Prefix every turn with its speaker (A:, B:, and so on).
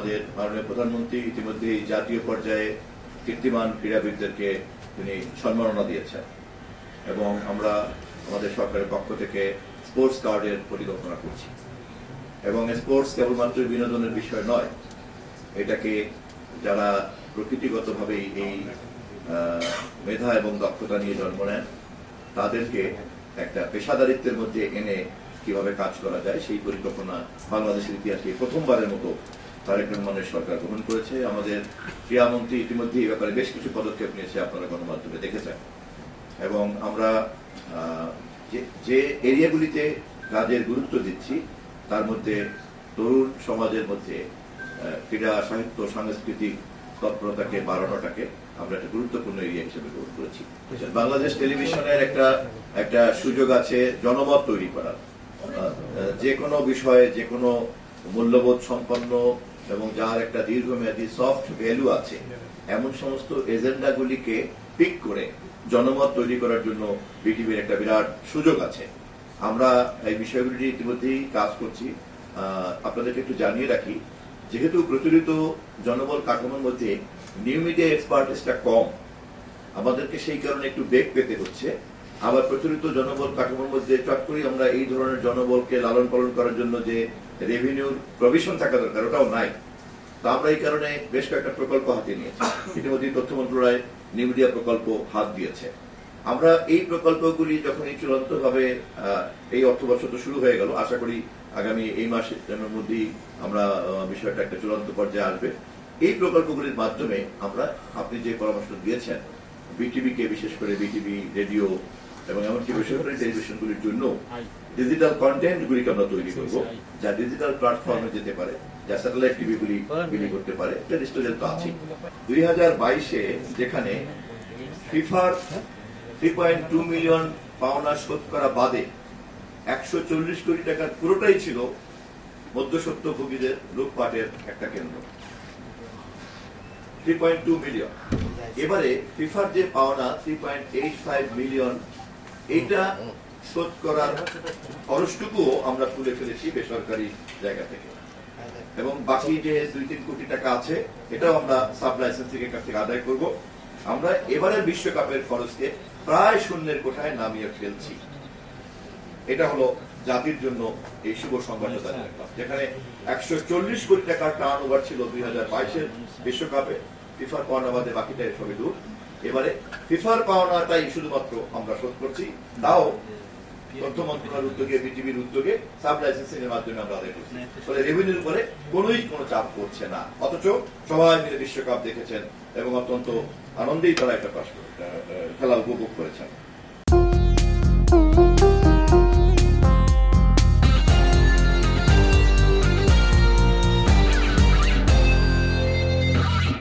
A: আমাদের মাননীয় প্রধানমন্ত্রী ইতিমধ্যে জাতীয় পর্যায়ে কীর্তিমান ক্রীড়াবিদদেরকে তিনি সম্মাননা দিয়েছেন এবং আমরা আমাদের সরকারের পক্ষ থেকে স্পোর্টস কার্ডের পরিকল্পনা করছি এবং স্পোর্টস কেবলমাত্র বিনোদনের বিষয় নয়, এটাকে যারা প্রকৃতিগতভাবেই এই মেধা এবং দক্ষতা নিয়ে জন্ম নেন তাদেরকে একটা পেশাদারিত্বের মধ্যে এনে কিভাবে কাজ করা যায় সেই পরিকল্পনা বাংলাদেশের ইতিহাসে প্রথমবারের মতো তারেক রহমানের সরকার গ্রহণ করেছে। আমাদের ক্রীড়ামন্ত্রী ইতিমধ্যে এই ব্যাপারে বেশ কিছু পদক্ষেপ নিয়েছে, আপনারা গণমাধ্যমে দেখেছেন এবং আমরা যে এরিয়াগুলিতে কাজের গুরুত্ব দিচ্ছি তার মধ্যে তরুণ সমাজের মধ্যে ক্রীড়া সাহিত্য সাংস্কৃতিক তৎপরতাকে বাড়ানোটাকে আমরা একটা গুরুত্বপূর্ণ এরিয়া হিসেবে গ্রহণ করেছি। বাংলাদেশ টেলিভিশনের একটা সুযোগ আছে জনমত তৈরি করার, যে কোনো বিষয়ে যে কোনো মূল্যবোধ সম্পন্ন এবং যার একটা দীর্ঘমেয়াদী সফট ভ্যালু আছে এমন সমস্ত এজেন্ডাগুলিকে পিক করে জনমত তৈরি করার জন্য বিটিভির একটা বিরাট সুযোগ আছে। আমরা এই বিষয়গুলি ইতিমধ্যেই কাজ করছি। আপনাদেরকে একটু জানিয়ে রাখি, যেহেতু প্রচলিত জনবল কাঠামোর মধ্যে নিউ মিডিয়া এক্সপার্টিসটা কম, আমাদেরকে সেই কারণে একটু বেগ পেতে হচ্ছে। আবার প্রচলিত জনবল কাঠামোর মধ্যে চট করে আমরা এই ধরনের জনবলকে লালন পালন করার জন্য যে রেভিনিউর প্রভিশন থাকা দরকার ওটাও নাই। তো আমরা এই কারণে বেশ কয়েকটা প্রকল্প হাতে নিয়েছি। ইতিমধ্যে তথ্য মন্ত্রণালয় নিউ মিডিয়া প্রকল্প হাত দিয়েছে। আমরা এই প্রকল্পগুলি যখন চূড়ান্তভাবে এই অর্থবর্ষ তো শুরু হয়ে গেল, আশা করি আগামী এই মাসের মধ্যেই আমরা বিষয়টা একটা চূড়ান্ত পর্যায়ে আসবে। এই প্রকল্পগুলির মাধ্যমে আমরা আপনি যে পরামর্শ দিয়েছেন বিটিভিকে, বিশেষ করে বিটিভি রেডিও এবং এমনকি বেসরকারি টেলিভিশনগুলির জন্য ডিজিটাল কন্টেন্ট গুলিকে আমরা তৈরি করবো, যা ডিজিটাল প্ল্যাটফর্মে যেতে পারে, যা স্যাটেলাইট টিভি গুলি বিলি করতে পারে। এটা নিশ্চয় তো আছে। 2022-এ যেখানে ফিফার 3.2 মিলিয়ন পাওনা শোধ করা বাদে 140 কোটি টাকার পুরোটাই ছিল মধ্যস্বত্বভোগীদের লুটপাটের একটা কেন্দ্র। 3.2 মিলিয়ন। এবারে ফিফার যে পাওনা 3.85 মিলিয়ন, এইটা শোধ করার খরচটুকুও আমরা তুলে ফেলেছি বেসরকারি জায়গা থেকে এবং বাকি যে 2-3 কোটি টাকা আছে এটাও আমরা সাব লাইসেন্সিং এর কাছ থেকে আদায় করব। আমরা এবারের বিশ্বকাপের খরচকে প্রায় শূন্যের কোঠায় নামিয়ে ফেলছি। এটা হলো জাতির জন্য এই শুভ সংবাদটা, যেখানে 140 কোটি টাকার টার্ন ওভার ছিল 2022-এর বিশ্বকাপে, ফিফার পাওনা বাদে বাকিটা সবই দূর। এবারে ফিফার পাওনাটাই শুধুমাত্র আমরা শোধ করছি, তাও তথ্য মন্ত্রণালয়ের উদ্যোগে, বিটিভির উদ্যোগে সাব লাইসেন্সিং এর মাধ্যমে আমরা আদায় করছি। ফলে রেভিনিউর উপরে কোনো চাপ পড়ছে না, অথচ সবাই মিলে বিশ্বকাপ দেখেছেন এবং অত্যন্ত আনন্দেই তারা একটা খেলা উপভোগ করেছেন।